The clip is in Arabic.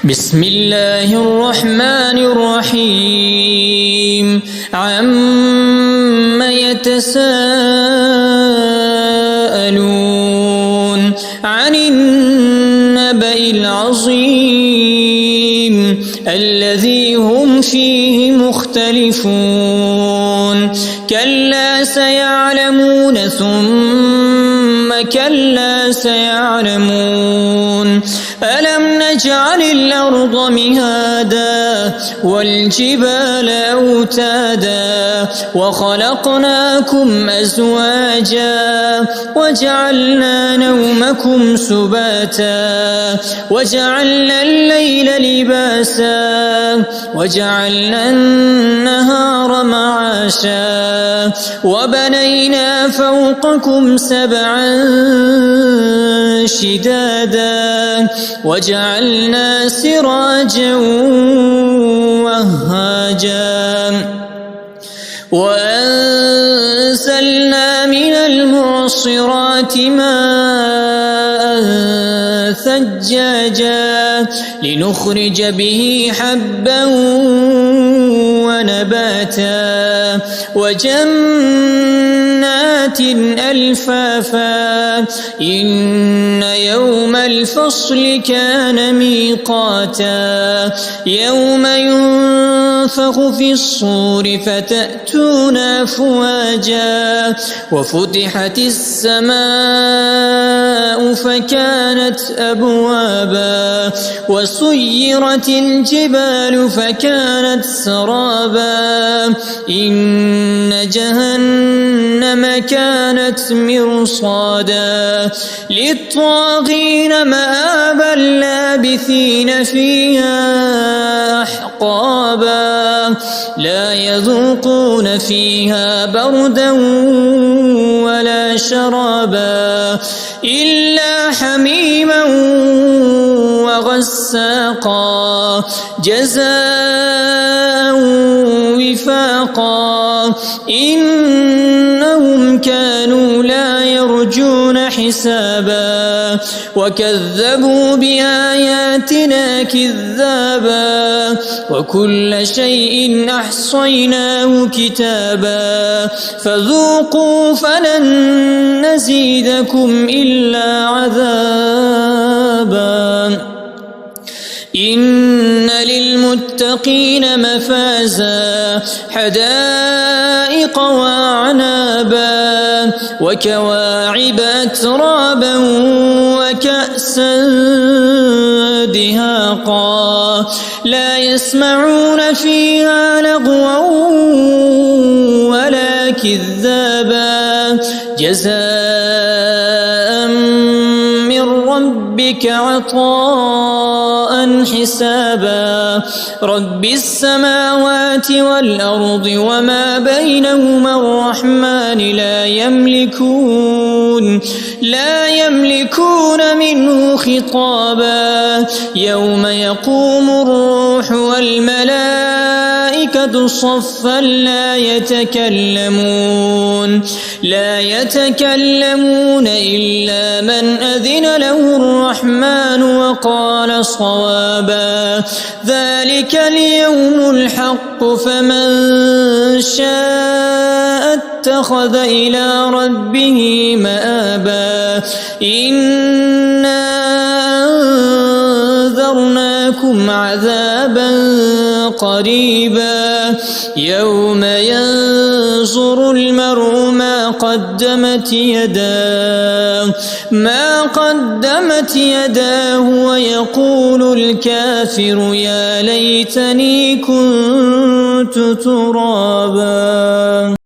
بسم الله الرحمن الرحيم عم يتساءلون عن النبأ العظيم الذي هم فيه مختلفون كلا سيعلمون ثم كلا سيعلمون ألم نجعل الأرض مهادا والجبال أوتادا وخلقناكم أزواجا وجعلنا نومكم سباتا وجعلنا الليل لباسا وجعلنا النهار معاشا وبنينا فوقكم سبعا شدادا وجعلنا سراجا وهاجا وأنزلنا من المعصرات ماء ثجاجا لنخرج به حبا ونباتا وجنات ألفافا إن يوم الفصل كان ميقاتا يوم ينفخ في الصور فتأتون أفواجا وفتحت السماء فكانت أبوابا وسيرت الجبال فكانت سرابا إن جهنم كانت مرصادا للطاغين مآبا لابثين فيها أحقابا لا يذوقون فيها بردا ولا شرابا إلا حميما وغساقا جزاء وفاقا إنهم كانوا لا يرجون حسابا وكذبوا بآياتنا كذابا وكل شيء أحصيناه كتابا فذوقوا فلن نزيدكم إلا عذابا إن للمتقين مفازا حدائق وأعنابا وكواعب أترابا وكأسا دهاقا لا يسمعون فيها لغوا ولا كذابا جزاء من ربك عطاء حسابا رب السماوات والأرض وما بينهما الرحمن لا يملكون منه خطابا يوم يقوم الروح والملائكة صفا لا يتكلمون إلا من أذن له الرحمن وقال صوابا ذلك اليوم الحق فمن شاء اتخذ إلى ربه مآبا إنا أنذرناكم عذابا قريبا يوم ينظر المرء ما قدمت يداه ويقول الكافر يا ليتني كنت ترابا.